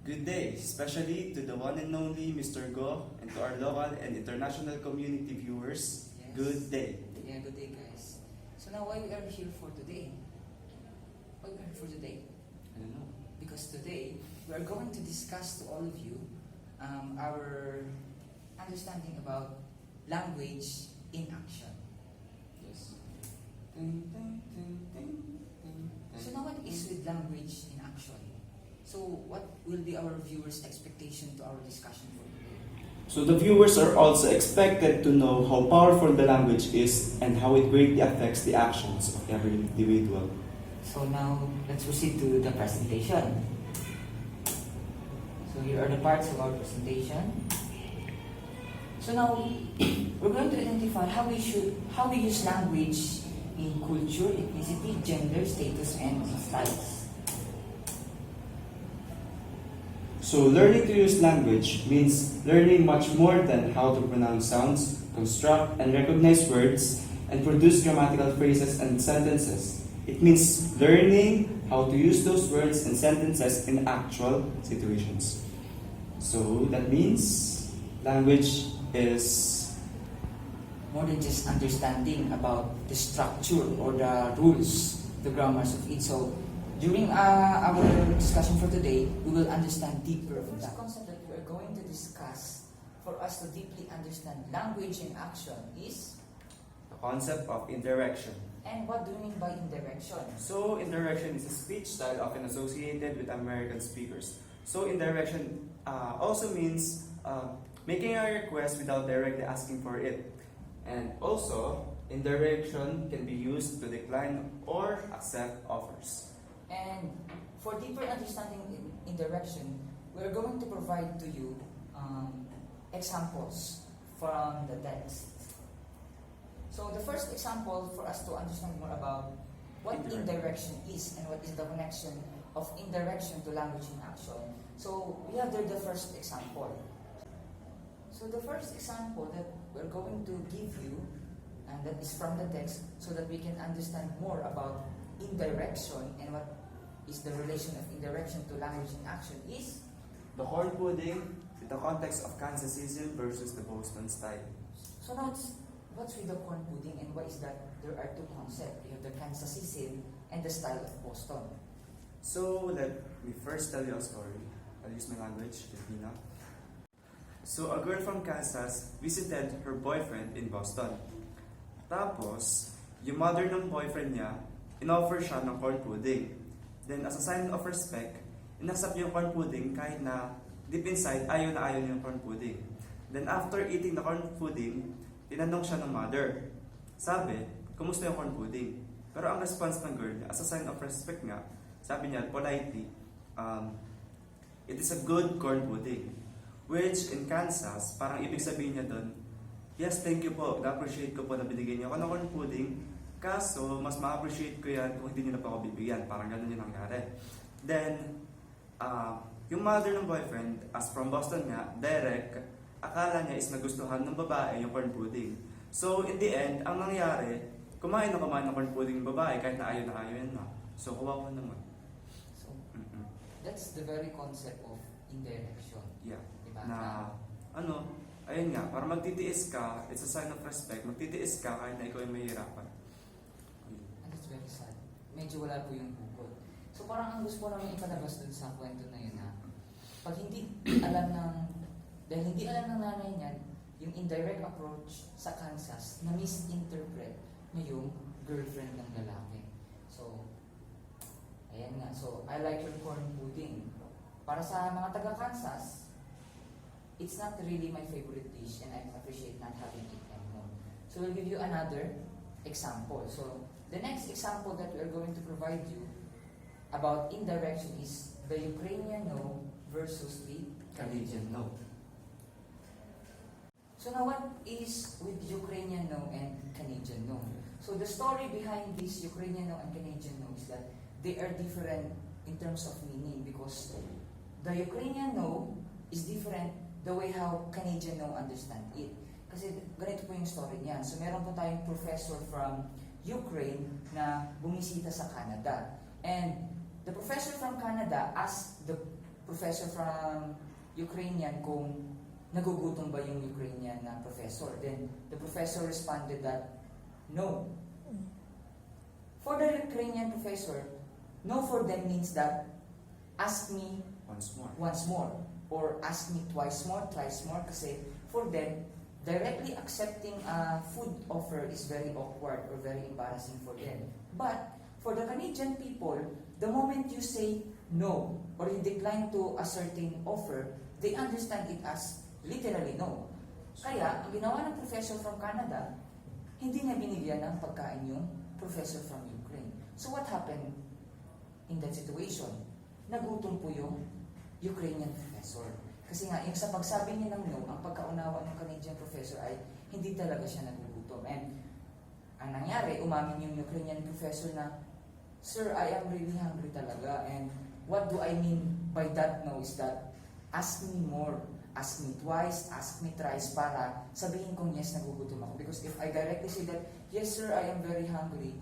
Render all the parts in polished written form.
Good day, especially to the one and only Mr. Go and to our local and international community viewers. Yes. Good day. Yeah, good day, guys. So now, why we are here for today? Why we are here for today? I don't know. Because today we are going to discuss to all of you our understanding about language in action. Yes. So now, what is with language in action? So what will be our viewers' expectation to our discussion for today? So the viewers are also expected to know how powerful the language is and how it greatly affects the actions of every individual. So now, let's proceed to the presentation. So here are the parts of our presentation. So now, we're going to identify how we use language in culture, ethnicity, gender, status, and styles. So learning to use language means learning much more than how to pronounce sounds, construct and recognize words, and produce grammatical phrases and sentences. It means learning how to use those words and sentences in actual situations. So that means language is More than just understanding about the structure or the rules, the grammars of it. So during our discussion for today, we will understand deeper of that. The concept that we are going to discuss for us to deeply understand language in action is, the concept of indirection. and what do you mean by indirection? So indirection is a speech style often associated with American speakers. So indirection also means making a request without directly asking for it. And also, indirection can be used to decline or accept offers. And for deeper understanding in direction, we're going to provide to you examples from the text. So the first example for us to understand more about what indirection is and what is the connection of indirection to language in action. So we have there the first example. So the first example that we're going to give you, and that is from the text, so that we can understand more about indirection and what is the relation of indirection to language in action is, The corn pudding in the context of Kansasism versus the Boston style. so now what's with the corn pudding and why is that there are two concepts? You have the Kansasism and the style of Boston. So let me first tell you a story. I'll use my language, Filipino. So a girl from Kansas visited her boyfriend in Boston. Tapos, yung mother ng boyfriend niya, inoffer siya ng corn pudding. Then as a sign of respect, inaccept niya yung corn pudding kahit na deep inside ayaw na ayaw niya yung corn pudding. Then after eating the corn pudding, tinanong siya ng mother. Sabi, kumusta yung corn pudding? Pero ang response ng girl, as a sign of respect nga, sabi niya politely, it is a good corn pudding. Which in Kansas, parang ibig sabihin niya doon, yes, thank you po, na-appreciate ko po na binigyan niyo ako ng corn pudding, kaso mas ma-appreciate ko yan kung hindi niyo na pa ako bibigyan. Parang ganun yung nangyari. Then, yung mother ng boyfriend, as from Boston nga, Derek, akala niya is nagustuhan ng babae yung corn pudding. So, in the end, ang nangyari, kumain ng corn pudding ng babae kahit na ayaw yan na. So, kawawa naman. So that's the very concept of indirection. Yeah. Diba? Na, ayun nga, para magtitiis ka, it's a sign of respect, magtitiis ka kahit na ikaw ay mahihirapan. And that's very sad. Medyo wala po yung bukod. So parang ang gusto ko naman ipalabas dun sa kwento na yun na pag dahil hindi alam ng nanay niyan, yung indirect approach sa Kansas na misinterpret niya yung girlfriend ng lalaki. So, ayan nga. So, I like your corn pudding. Para sa mga taga-Kansas, it's not really my favorite dish and I appreciate not having it anymore. So, we'll give you another example. So, the next example that we're going to provide you about indirection is the Ukrainian no versus the Canadian no. So now what is with Ukrainian no and Canadian no? So the story behind this Ukrainian no and Canadian no is that they are different in terms of meaning because the Ukrainian no is different the way how Canadian no understand it. Kasi ganito po yung story niyan. So meron po tayong professor from Ukraine na bumisita sa Canada. And the professor from Canada asked the professor from Ukrainian kung nagugutom ba yung Ukrainian na professor. Then the professor responded that no. For the Ukrainian professor, no for them means that ask me once more or ask me twice more, thrice more, kasi for them, directly accepting a food offer is very awkward or very embarrassing for them. But for the Canadian people, the moment you say no or you decline to a certain offer, they understand it as literally no. Kaya, ang ginawa ng professor from Canada, hindi niya binigyan ng pagkain yung professor from Ukraine. So what happened in that situation? Nagutom po yung Ukrainian professor. Kasi nga, yung sa pagsabi niya ng no, ang pagkaunawa ng Canadian professor ay hindi talaga siya nagugutom. And ang nangyari, umamin yung Ukrainian professor na, "Sir, I am really hungry talaga. And what do I mean by that no is that ask me more, ask me twice, ask me thrice para sabihin kong yes, nagugutom ako. Because if I directly say that, yes sir, I am very hungry,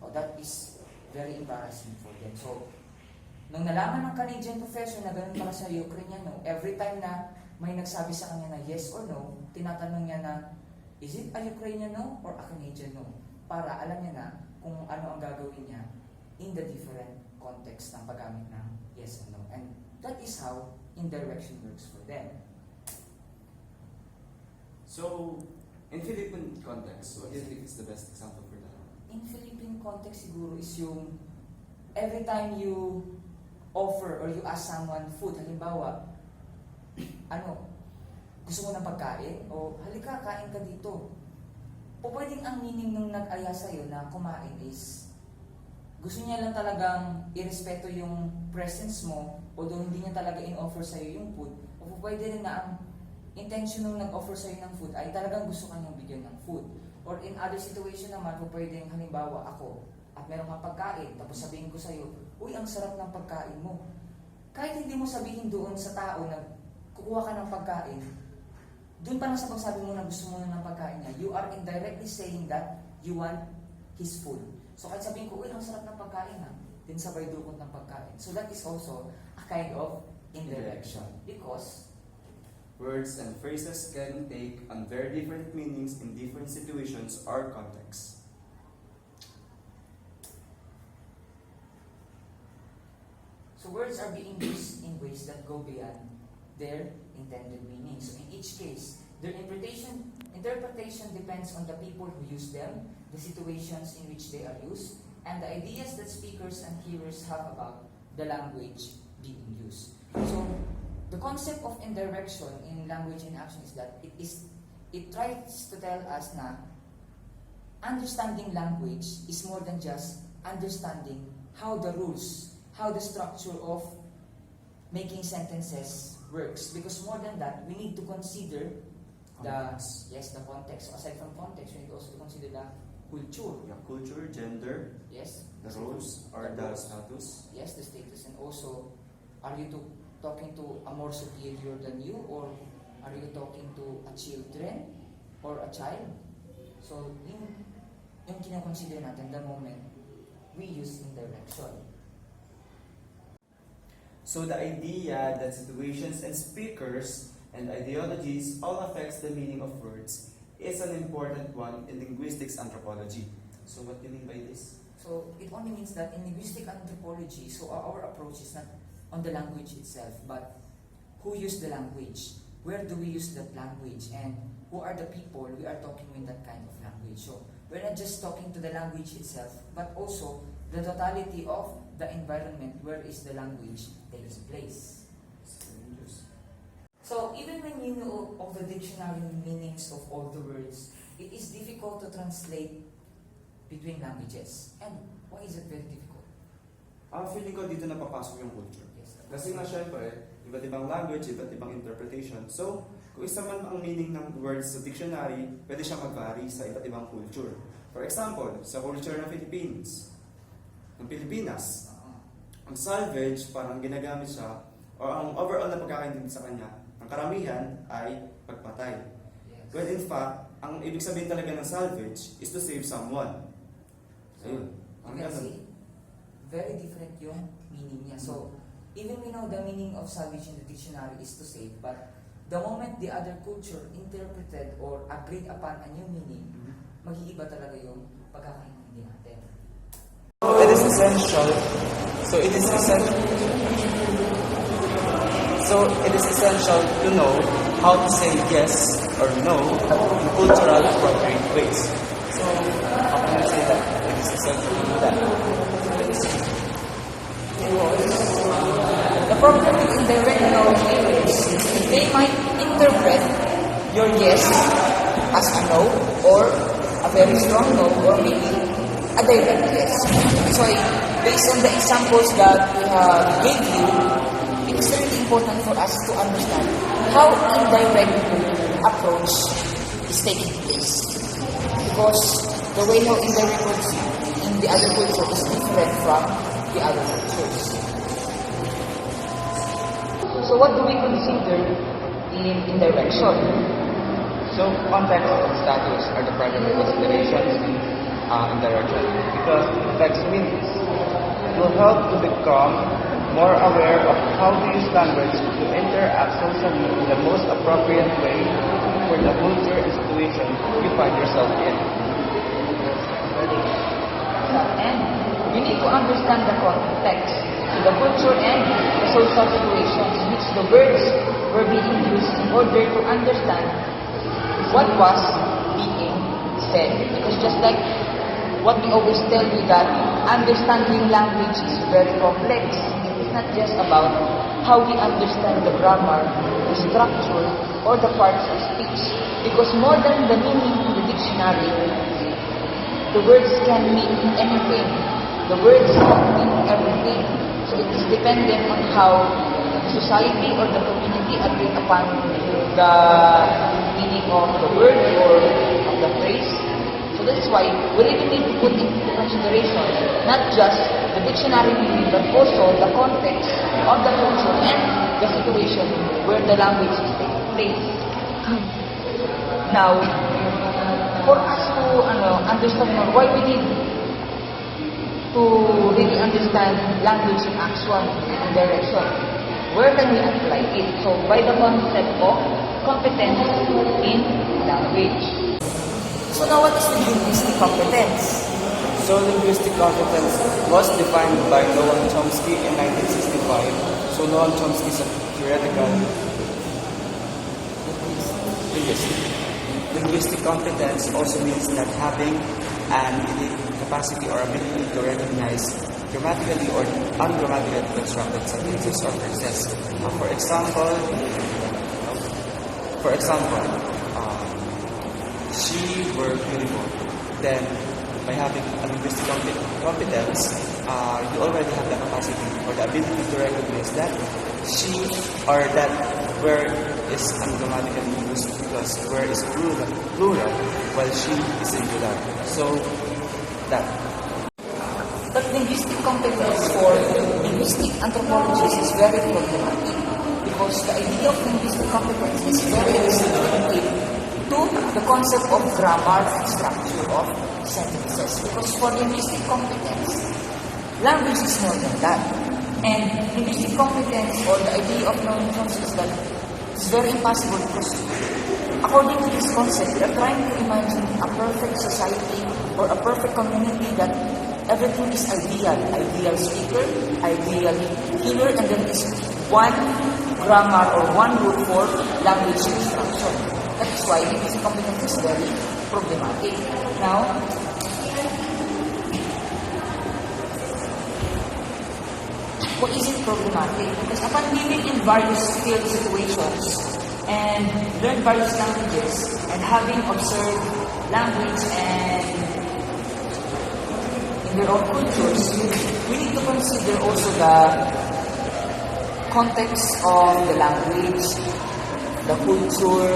oh, that is very embarrassing for them." So, nung nalaman ng Canadian professor na ganun pala sa Ukrainian no, every time na may nagsabi sa kanya na yes or no, tinatanong niya na, is it a Ukrainian no or a Canadian no? Para alam niya na kung ano ang gagawin niya in the different context ng paggamit ng yes and no. And that is how indirection works for them. So, in Philippine context, what do you think is the best example for that? In Philippine context siguro is yung every time you offer or you ask someone food, halimbawa, gusto mo ng pagkain? O halika, kain ka dito. O pwedeng ang meaning nung nag-aya sa'yo na kumain is gusto niya lang talagang irespeto yung presence mo, although hindi niya talaga in-offer sa'yo yung food. O pwede rin na ang intention nung nag-offer sa'yo ng food ay talagang gusto kanyang bigyan ng food. Or in other situation naman, pwedeng halimbawa ako, at meron kang pagkain, tapos sabihin ko sa'yo, uy, ang sarap ng pagkain mo. Kahit hindi mo sabihin doon sa tao na kukuha ka ng pagkain, doon pa lang sa pagsabi mo na gusto mo ng pagkain niya, you are indirectly saying that you want his food. So kahit sabihin ko, uy, ang sarap ng pagkain ha, din sabay dukot ng pagkain. So that is also a kind of indirection. Because Words and phrases can take on very different meanings in different situations or contexts. so words are being used in ways that go beyond their intended meaning. So in each case, their interpretation depends on the people who use them, the situations in which they are used, and the ideas that speakers and hearers have about the language being used. So the concept of indirection in language in action is that it tries to tell us na understanding language is more than just understanding how the rules, how the structure of making sentences works. Because more than that, we need to consider Context. the context. So aside from context, we need also to consider the culture. Your culture, gender, Yes. the roles, or the status. Yes, the status, and also, are you talking to a more superior than you, or are you talking to a children or a child? So, yung kinakonsider natin the moment we use indirection. So the idea that situations and speakers and ideologies all affects the meaning of words is an important one in linguistics anthropology. So what do you mean by this? So, it only means that in linguistic anthropology, so our approach is not on the language itself, but who used the language, where do we use that language, and who are the people we are talking with that kind of language. So, we're not just talking to the language itself, but also the totality of the environment where is the language takes place. So, even when you know of the dictionary meanings of all the words, it is difficult to translate between languages. And why is it very difficult? Feeling ko dito napapasok yung culture. Yes. Kasi nga syempre, iba't ibang language, iba't ibang interpretation. So, kung isa man ang meaning ng words sa dictionary, pwede siyang mag-vary sa iba't ibang culture. For example, sa culture ng Philippines, ng Pilipinas, ang salvage, parang ginagamit siya, o ang overall na pagkakaintindi sa kanya, ang karamihan ay pagpatay. Yes. When in fact, ang ibig sabihin talaga ng salvage is to save someone. Ayun. You Ang can ganun. see, very different yung meaning niya. So, even we know the meaning of savage in the dictionary is to save, but the moment the other culture interpreted or agreed upon a new meaning, mag-iiba talaga yung pagkakaintindi natin. It is essential. So it is essential. So it is essential to know how to say yes or no in cultural appropriate ways. So how can I say that? It is essential to do that. The problem with indirect knowledge is they might interpret your yes as a no or a very strong no or maybe a direct yes. So based on the examples that we have gave you, it is really important for us to understand how indirect approach is taking place. Because the way how indirect works in the other culture is different from the other cultures. So what do we consider in indirection? So, context and status are the primary considerations in direction, because context means it will help to become more aware of how to use language to interact socially in the most appropriate way for the culture and situation you find yourself in. And you need to understand the context, the culture and the social situations in which the words were being used in order to understand what was being said. Because just like what we always tell you that understanding language is very complex. It is not just about how we understand the grammar, the structure, or the parts of speech. Because more than the meaning in the dictionary, the words can mean anything. The words can mean everything. So it is dependent on how the society or the community agree upon the meaning of the word or of the phrase. So that's why we really need to put into consideration not just the dictionary meaning but also the context of the culture and the situation where the language is taking place. Now, for us to understand more why we need to really understand language in action and direction, where can we apply it? So by the concept of competence in language. So now what is the linguistic competence? So linguistic competence was defined by Noam Chomsky in 1965. So Noam Chomsky is a theoretical linguist. Linguistic competence also means that having an capacity or ability to recognize grammatically or ungrammatically constructed sentences or phrases. For example, she were beautiful. Then, by having a linguistic competence, you already have the capacity or the ability to recognize that she or that where is ungrammatically used because where is plural while she is singular. So, that. But linguistic competence for linguistic anthropologists is very problematic because the idea of linguistic competence is very restrictive to the concept of grammar and structure of sentences. Because for linguistic competence, language is more than that. And linguistic competence or the idea of knowing terms is that it's very impossible because according to this concept, we are trying to imagine a perfect society or a perfect community that everything is ideal. Ideal speaker, ideal hearer, and there is one grammar or one rule for language instruction. That is why linguistic competence is very problematic. Now, why is it problematic? Because upon living in various field situations and learn various languages and having observed language and in their own cultures, we need to consider also the context of the language, the culture,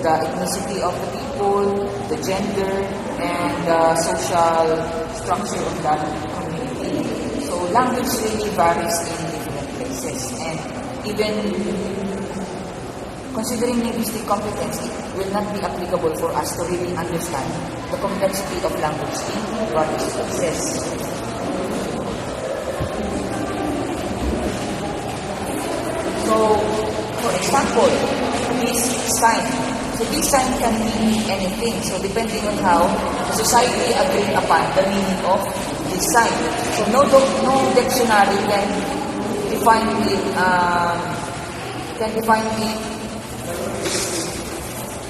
the ethnicity of the people, the gender, and the social structure of that community. So language really varies in different places, and even considering linguistic competence, it will not be applicable for us to really understand the complexity of language in various places. So, for example, this sign. So this sign can mean anything. So depending on how the society agreed upon the meaning of this sign. So no dictionary can define it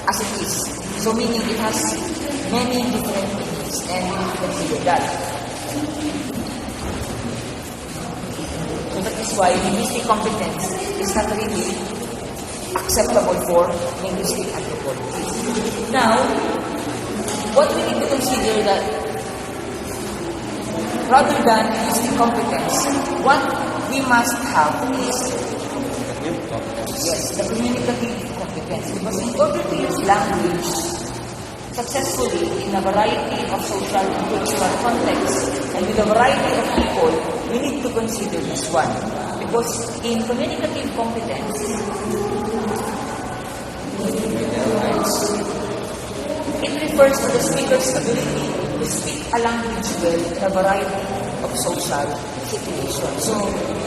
as it is. So meaning it has many different meanings, and we need to consider that. So that is why linguistic competence is not really acceptable for linguistic anthropology. Now, what we need to consider that rather than linguistic competence, what we must have is the communicative competence. Because in order to use language successfully in a variety of social and cultural contexts and with a variety of people, we need to consider this one. Because in communicative competence, it refers to the speaker's ability to speak a language well in a variety of social situations. So,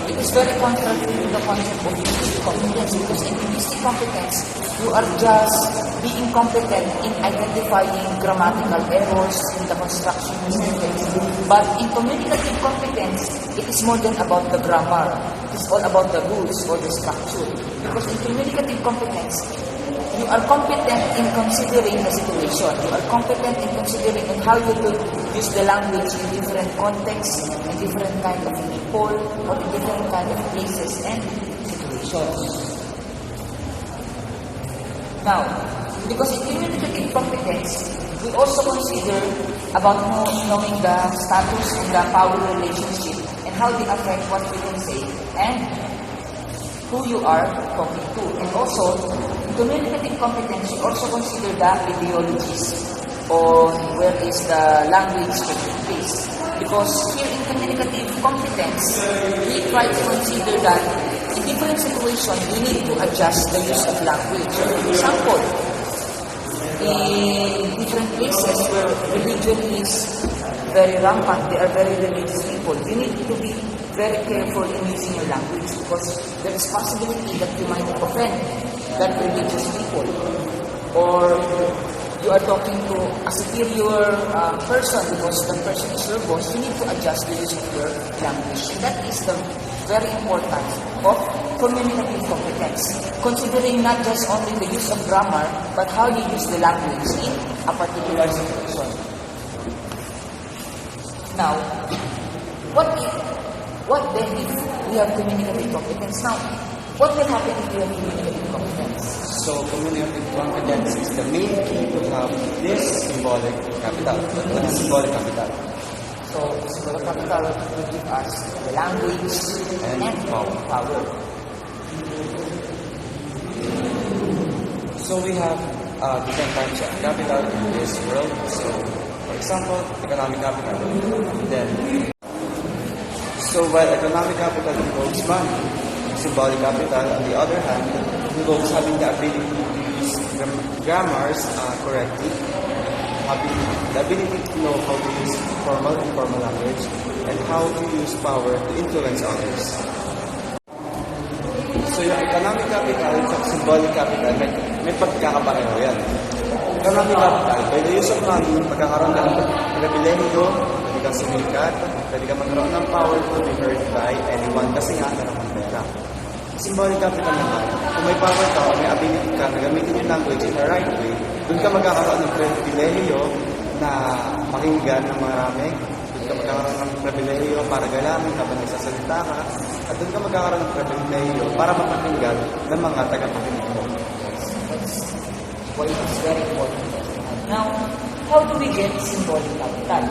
it is very contrary to the concept of linguistic competence, because in linguistic competence, you are just being competent in identifying grammatical errors in the construction of sentence. But in communicative competence, it is more than about the grammar. It is all about the rules or the structure. Because in communicative competence, you are competent in considering the situation. You are competent in considering on how you will use the language in different contexts, in different kind of people, or in different kind of places and situations. Now, because in communicative competence, we also consider about knowing the status and the power relationship and how they affect what we can say and who you are talking to. And also, in communicative competence, we also consider the ideologies on where is the language taking place. Because here in communicative competence, we try to consider that in different situations, we need to adjust the use of language. For example, in different places where religion is very rampant, they are very religious people, you need to be very careful in using your language because there is possibility that you might offend that religious people. Or you are talking to a superior person because the person is your boss, you need to adjust the use of your language. And that is the very important of communicative competence, considering not just only the use of grammar, but how you use the language in a particular situation. Now, what then if we have communicative competence? Now, what will happen if we have communicative competence? So, communicative competence is the main key to have this symbolic capital. What is symbolic capital? So, symbolic capital will give us the language and power. So, we have different types of capital in this world. So, for example, economic capital. So, while economic capital involves money, symbolic capital, on the other hand, involves having the ability to use grammars correctly, having the ability to know how to use formal and informal language, and how to use power to influence others. So yung economic capital at symbolic capital, may pagkakapareho yan. Economic capital, by the use of money, magkakaroon ka ng pribilehiyo, pwede kang sumikat, pwede kang magkaroon ng power to be heard by anyone kasi nga meron ng pera. Symbolic capital naman, kung may power ka o may ability ka na gamitin yung language in the right way, doon ka magkakaroon ng pribilehiyo na pakinggan ng marami, doon ka magkakaroon ng pribilehiyo para galamin habang nagsasalita ka, at doon ka magkakaroon ng pribilehiyo para mapakinggan ng mga tagapakinig mo. Why it is very important. Now, how do we get symbolic capital?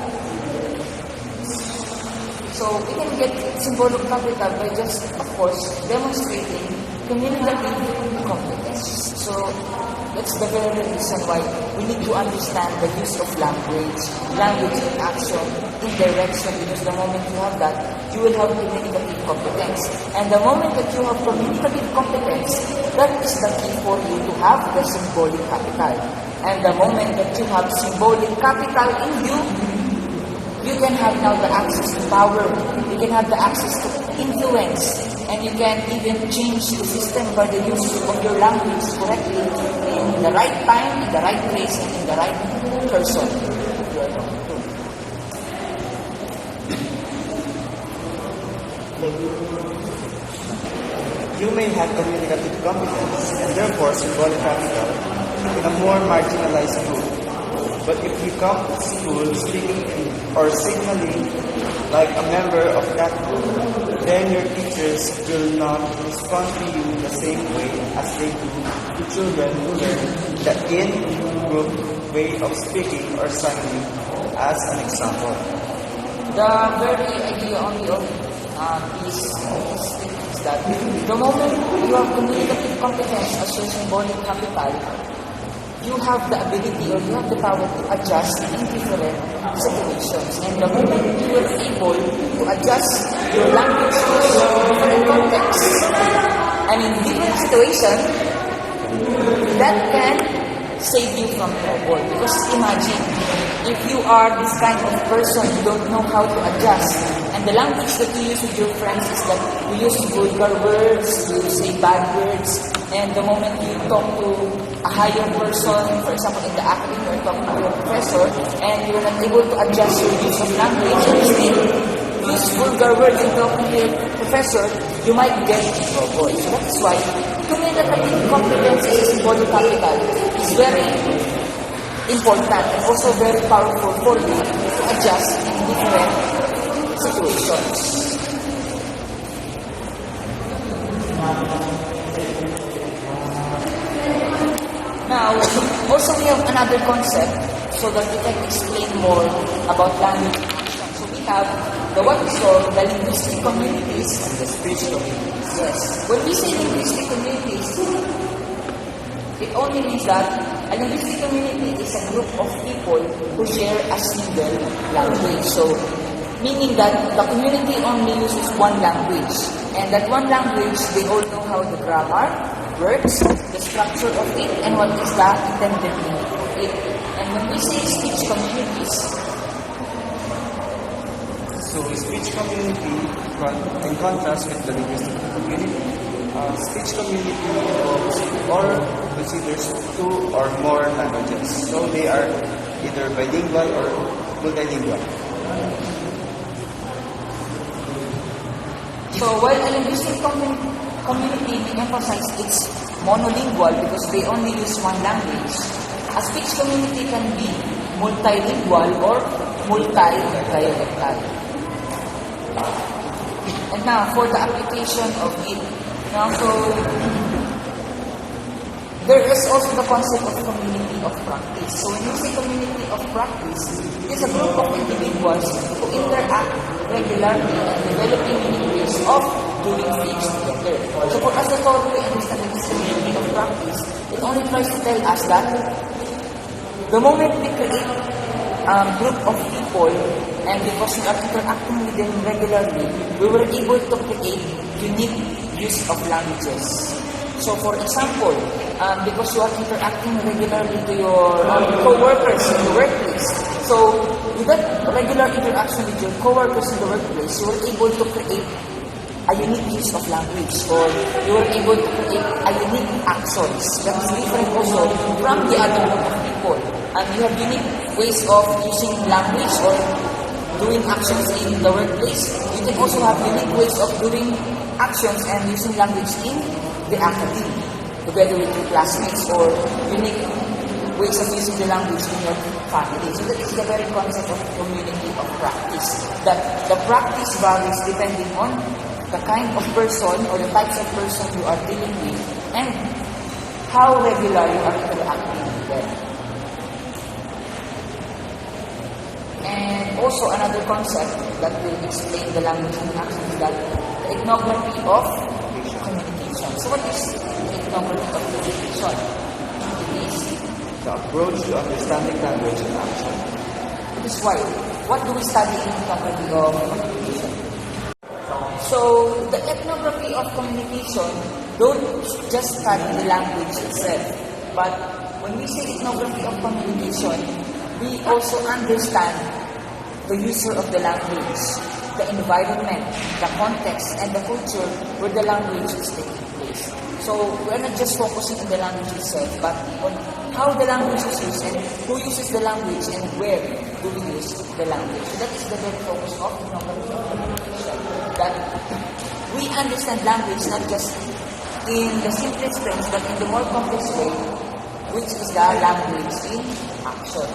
So, we can get symbolic capital by just, of course, demonstrating communicative competence. So, that's the very reason why we need to understand the use of language in action, in direction, because the moment you have that, you will have communicative competence. And the moment that you have communicative competence, that is the key for you to have the symbolic capital. And the moment that you have symbolic capital in you, you can have now the access to power. You can have the access to influence. and you can even change the system by the use of your language correctly in the right time, in the right place, and in the right person you are talking to. You may have communicative competence and therefore symbolic capital in a more marginalized group. But if you come to school speaking or signaling like a member of that group, then your teachers will not respond to you the same way as they do to children who learn the in-group way of speaking or signing as an example. The very idea only of this is that the moment you have communicative competence as your symbolic capital, you have the ability or you have the power to adjust in different situations. And the moment you are able to adjust your language to different contexts and in different situations, that can save you from trouble. Because imagine, if you are this kind of person, you don't know how to adjust, and the language that you use with your friends is that you use vulgar words, you say bad words, and the moment you talk to a higher person, for example in the academy, you're talking to your professor, and you're not able to adjust your use of language, and still use vulgar words in talking to your professor, you might get in trouble. So that's why communicative competence as a symbolic capital is very important and also very powerful for you to adjust in different situations. Now, also we have another concept so that we can explain more about language action. So we have the what we call the linguistic communities and the speech communities. Yes. When we say linguistic communities, it only means that a linguistic community is a group of people who share a single language. So, meaning that the community only uses one language. And that one language, they all know how the grammar works, the structure of it, and what is the intended meaning of it. And when we say speech communities, So speech community, in contrast with the linguistic community, speech community involves or considers two or more languages. So they are either bilingual or multilingual. so while a linguistic community may emphasize it's monolingual because they only use one language, a speech community can be multilingual or multi-dialectal. And now, for the application of it, now, so there is also the concept of community of practice. So when you say community of practice, it's a group of individuals who interact regularly and developing unique ways of doing things together. So for us to totally understand this community of practice, it only tries to tell us that the moment we create a group of people, and because we are interacting with them regularly, we were able to create unique use of languages. So for example, because you are interacting regularly to your co-workers in the workplace, so with that regular interaction with your co-workers in the workplace, you were able to create a unique use of language, or you were able to create a unique actions that is different also from the other group of people. And you have unique ways of using language or doing actions in the workplace. You can also have unique ways of doing actions and using language in the academy, together with your classmates, or unique ways of using the language in your family. So that is the very concept of community of practice. That the practice varies depending on the kind of person or the types of person you are dealing with and how regular you are interacting with them. And also another concept that will explain the language in action is that the ethnography of communication. So what is the ethnography of communication? It is The approach to understanding language in action. It is why. What do we study in ethnography of communication? So the ethnography of communication don't just study the language itself, but when we say ethnography of communication, we also understand the user of the language. the environment, the context, and the culture where the language is taking place. So we're not just focusing on the language itself, but on how the language is used and who uses the language and where do we use the language. So that is the very focus of ethnography of communication. That we understand language not just in the simplest terms, but in the more complex way, which is the language in action.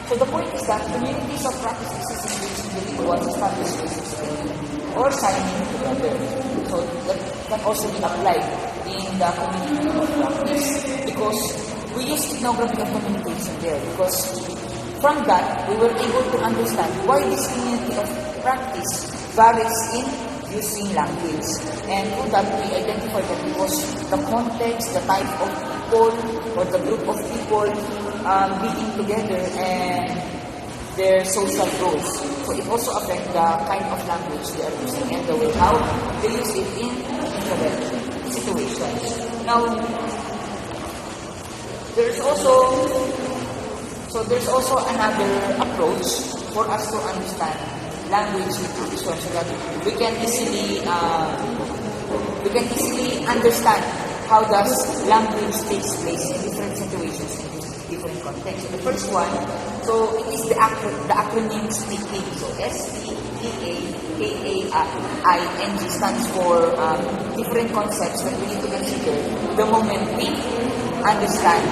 So the point is that communities of practice exist in which individuals establish relationships or signing together. So that can also be applied in the community of practice because we use ethnography of communication there because from that we were able to understand why this community of practice varies in using language. And through that we identify that because the context, the type of people or the group of people being together and their social roles. So it also affects the kind of language they are using and the way how they use it in different situations. Now, there's also another approach for us to understand language in action so that we can easily understand how does language takes place in different situations in different contexts. So the first one, so it is the acronym SPEAKING. So SPEAKING stands for different concepts that we need to consider the moment we understand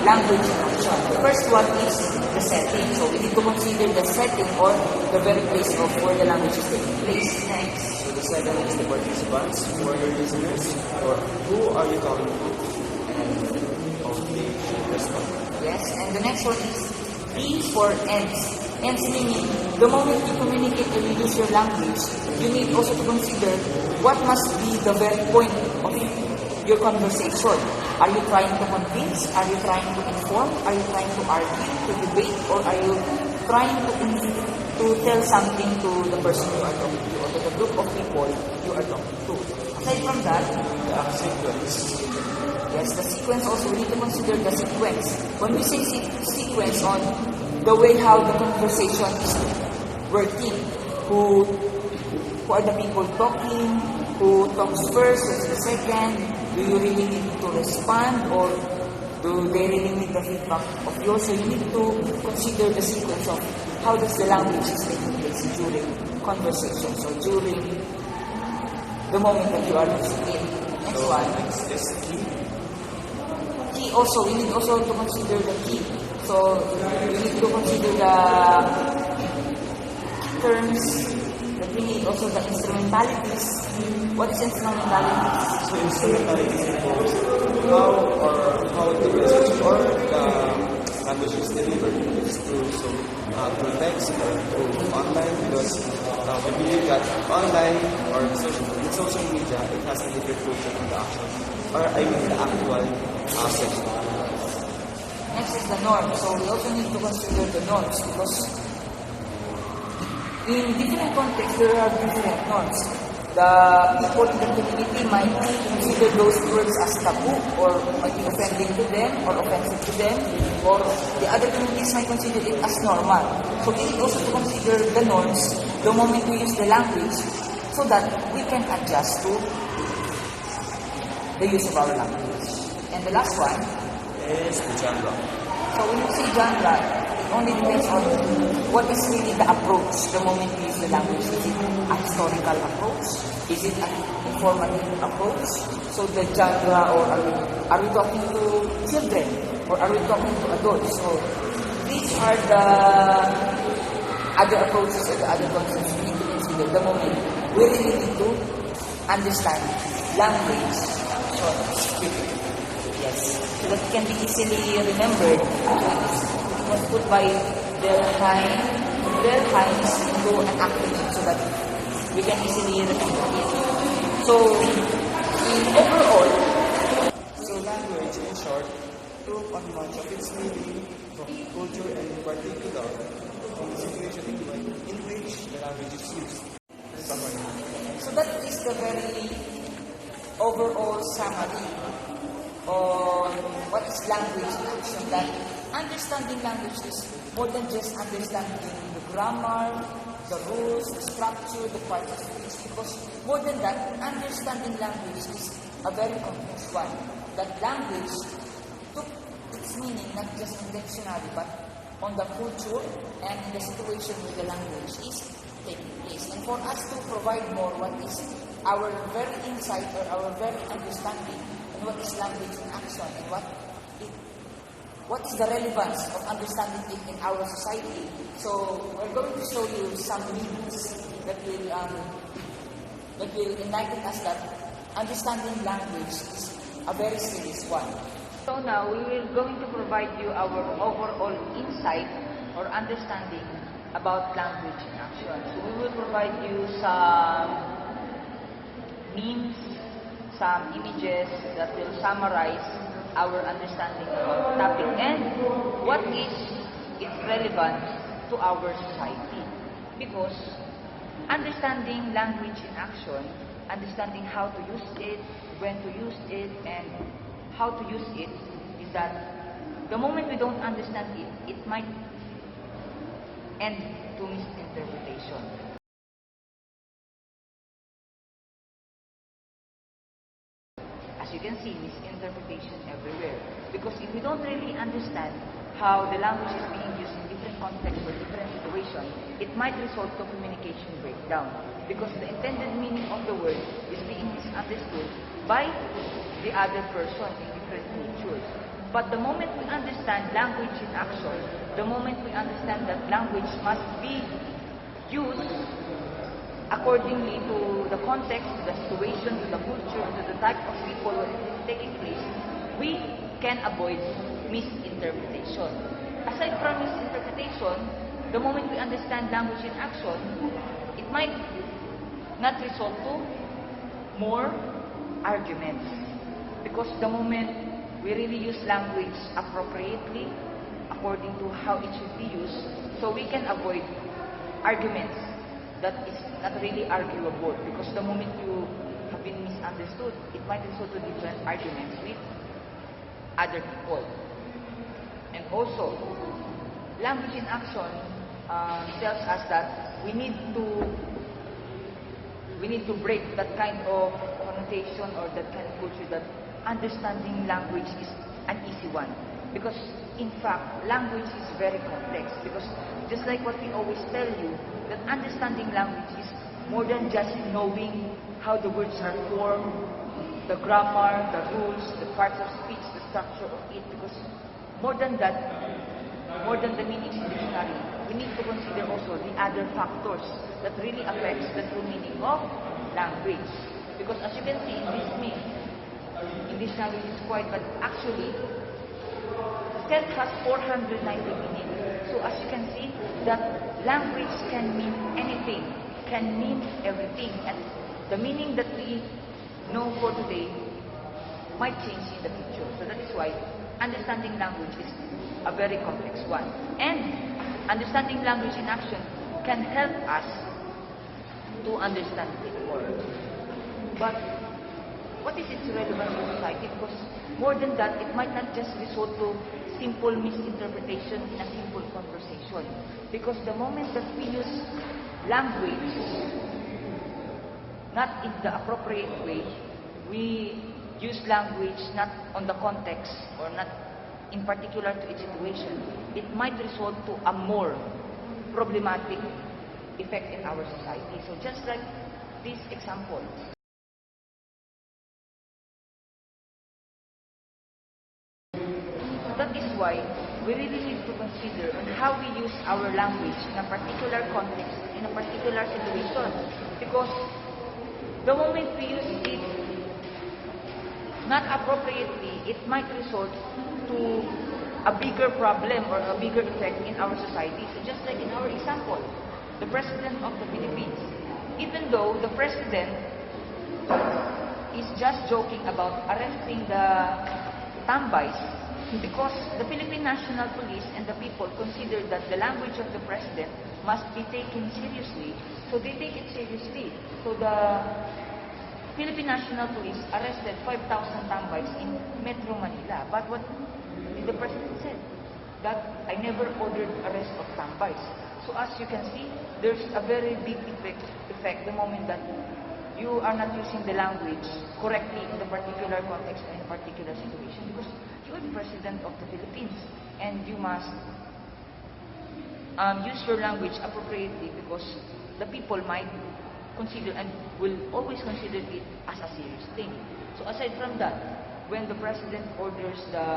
language in action. The first one is the setting. So we need to consider the setting or the very place of where the language is taking place. Next. So the second is the participants, who are your listeners, or who are you talking to, and how they should respond. Yes, and the next one is E for ends. Ends meaning, the moment you communicate and you use your language, you need also to consider what must be the very point of your conversation. Are you trying to convince? Are you trying to inform? Are you trying to argue, to debate? Or are you trying to tell something to the person you are talking to or to the group of people you are talking to? Aside from that, The sequence. yes, the sequence also, we need to consider the sequence. When we say sequence on the way how the conversation is working, who are the people talking, who talks first, who's the second, do you really need to respond or do they really need the feedback of yours? So you need to consider the sequence of how does the language is taking place during conversation, so during the moment that you are using it. Next So one. next is key. Key also, we need also to consider the key. So we need to consider the terms, that we need also the instrumentalities. What is instrumentalities? So instrumentality involves how the message or the language is delivered. It's through through text or through online because we believe that online or in social media it has a different culture from the actual or I mean the actual section. Next is the norm. So we also need to consider the norms because in different contexts there are different norms. The people in the community might consider those words as taboo or might be offending to them or offensive to them, or the other communities might consider it as normal. So we need also to consider the norms the moment we use the language so that we can adjust to the use of our language. And the last one, Is the genre. so when you say genre, it only depends on what is really the approach the moment you use the language. Is it a historical approach? Is it an informative approach? So the genre, or are we talking to children? Or are we talking to adults? So these are the other approaches or the other concepts we need to consider the moment we really need to understand language. So script. Yes. So that can be easily remembered. It was put by their times into an acronym so that we can easily remember it. So, in overall, So language, in short, took on much of its meaning from culture and in particular from the situation in which the language is used. Summary. so that is the very overall summary on what is language in action. That understanding language is more than just understanding the grammar, the rules, the structure, the parts of speech, because more than that, understanding language is a very complex one. That language took its meaning not just in dictionary, but on the culture and in the situation where the language is taking place. And for us to provide more what is our very insight or our very understanding and what is language in action and what is the relevance of understanding it in our society. So we're going to show you some meanings that will enlighten us that understanding language is a very serious one. So now we will going to provide you our overall insight or understanding about language in action. So we will provide you some memes, some images that will summarize our understanding about the topic and what is its relevance to our society. Because understanding language in action, understanding how to use it, when to use it, and how to use it is that the moment we don't understand it, it might end to misinterpretation. As you can see, misinterpretation everywhere. Because if we don't really understand how the language is being used in different contexts or different situations, it might result to communication breakdown. Because the intended meaning of the word is being misunderstood by the other person in different cultures. But the moment we understand language in action, the moment we understand that language must be used accordingly to the context, to the situation, to the culture, to the type of people where it is taking place, we can avoid misinterpretation. Aside from misinterpretation, the moment we understand language in action, it might not result to more arguments. Because the moment we really use language appropriately, according to how it should be used, so we can avoid arguments that is not really arguable. Because the moment you have been misunderstood, it might result to different arguments with other people. And also, language in action tells us that we need to break that kind of connotation or that kind of culture that understanding language is an easy one. Because in fact, language is very complex. Because just like what we always tell you, that understanding language is more than just knowing how the words are formed, the grammar, the rules, the parts of speech, the structure of it. Because more than that, more than the meanings in the dictionary, we need to consider also the other factors that really affects the true meaning of language. Because as you can see in this meme, in this language is quite, but actually, Tet has 490 meanings. So as you can see, that language can mean anything, can mean everything, and the meaning that we know for today might change in the future. So that is why understanding language is a very complex one. And understanding language in action can help us to understand it more. But what is its relevance in society? Because more than that, it might not just result to simple misinterpretation in a simple conversation. Because the moment that we use language not in the appropriate way, we use language not on the context or not in particular to its situation, it might result to a more problematic effect in our society. So just like this example. That is why we really need to consider on how we use our language in a particular context, in a particular situation. Because the moment we use it not appropriately, it might result to a bigger problem or a bigger effect in our society. So just like in our example, the President of the Philippines, even though the President is just joking about arresting the tambays, because the Philippine National Police and the people consider that the language of the President must be taken seriously, so they take it seriously. So the Philippine National Police arrested 5,000 tambays in Metro Manila. But what did the President say? That I never ordered arrest of tambays. So as you can see, there's a very big effect the moment that you are not using the language correctly in the particular context and in particular situation, because you are the president of the Philippines and you must use your language appropriately, because the people might consider and will always consider it as a serious thing. So aside from that, when the president orders the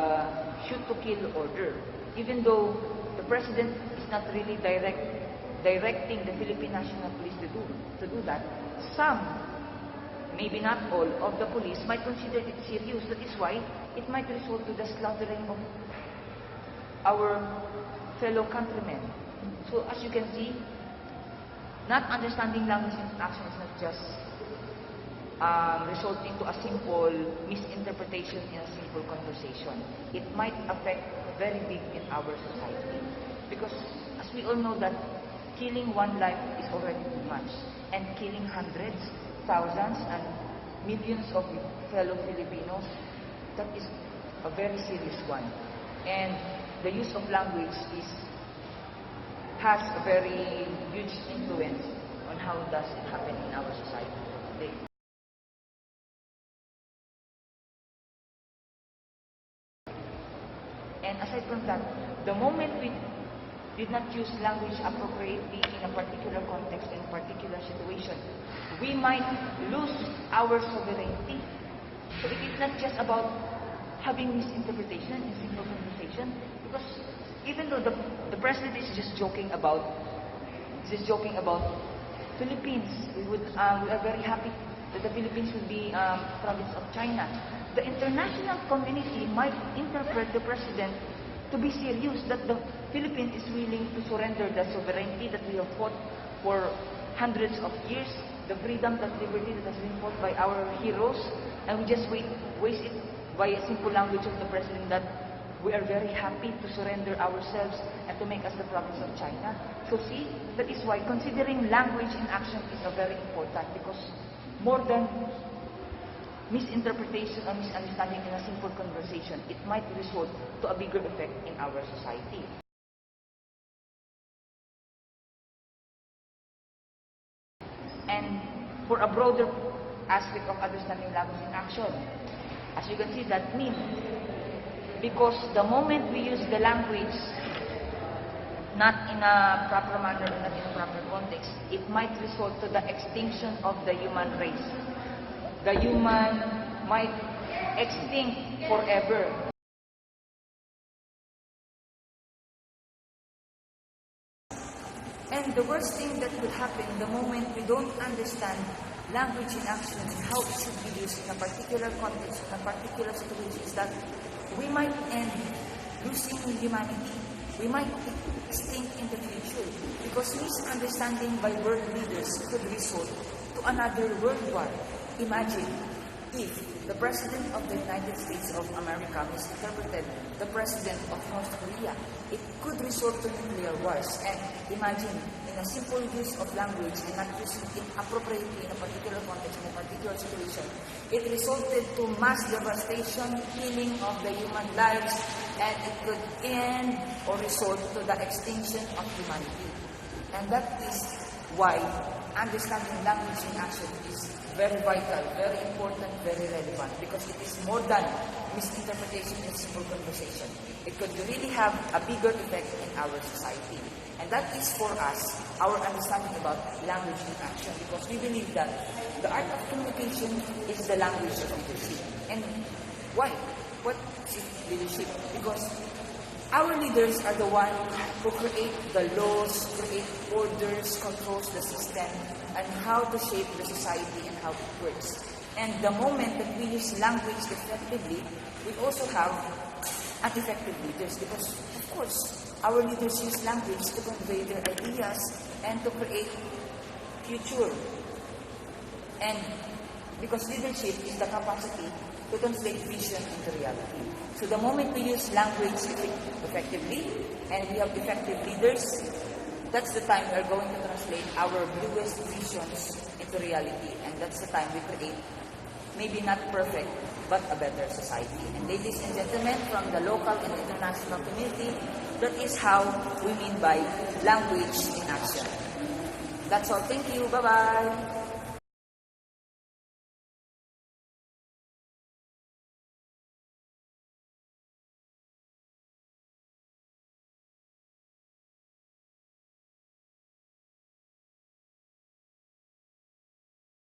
shoot to kill order, even though the president is not really directing the Philippine National Police to do that, some, maybe not all, of the police might consider it serious. That is why it might result to the slaughtering of our fellow countrymen. So as you can see, not understanding language in action is not just resulting to a simple misinterpretation in a simple conversation. It might affect very big in our society. Because as we all know that killing one life is already too much. And killing hundreds, thousands, and millions of fellow Filipinos, that is a very serious one. And the use of language has a very huge influence on how does it happen in our society today. And aside from that, the moment we did not use language appropriately in a particular context, in a particular situation, we might lose our sovereignty. So it is not just about having misinterpretation in simple conversation, because even though the president is just joking about Philippines, we are very happy that the Philippines will be province of China. The international community might interpret the president to be serious, that the Philippines is willing to surrender the sovereignty that we have fought for hundreds of years, the freedom, the liberty that has been fought by our heroes, and we just waste it by a simple language of the president that we are very happy to surrender ourselves and to make us the province of China. So see, that is why considering language in action is very important, because more than misinterpretation or misunderstanding in a simple conversation, it might result to a bigger effect in our society. And for a broader aspect of understanding language in action, as you can see, that means because the moment we use the language not in a proper manner or not in a proper context, it might result to the extinction of the human race. The human might extinct forever. And the worst thing that could happen the moment we don't understand language in action and how it should be used in a particular context, in a particular situation, is that we might end losing humanity. We might extinct in the future, because misunderstanding by world leaders could result to another world war. Imagine if the President of the United States of America misinterpreted the President of North Korea. It could result to nuclear wars. And imagine, in a simple use of language and not using it appropriately in a particular context, in a particular situation, it resulted to mass devastation, killing of the human lives, and it could end or result to the extinction of humanity. And that is why understanding language in action is very vital, very important, very relevant, because it is more than misinterpretation in simple conversation. It could really have a bigger effect in our society. And that is for us, our understanding about language in action, because we believe that the art of communication is the language of leadership. And why? What is leadership? Because our leaders are the ones who create the laws, create orders, controls the system, and how to shape the society and how it works. And the moment that we use language effectively, we also have effective leaders, because, of course, our leaders use language to convey their ideas and to create future. And because leadership is the capacity to translate vision into reality. So the moment we use language effectively and we have effective leaders, that's the time we are going to translate our bluest visions into reality. And that's the time we create, maybe not perfect, but a better society. And ladies and gentlemen, from the local and international community, that is how we mean by language in action. That's all. Thank you. Bye-bye.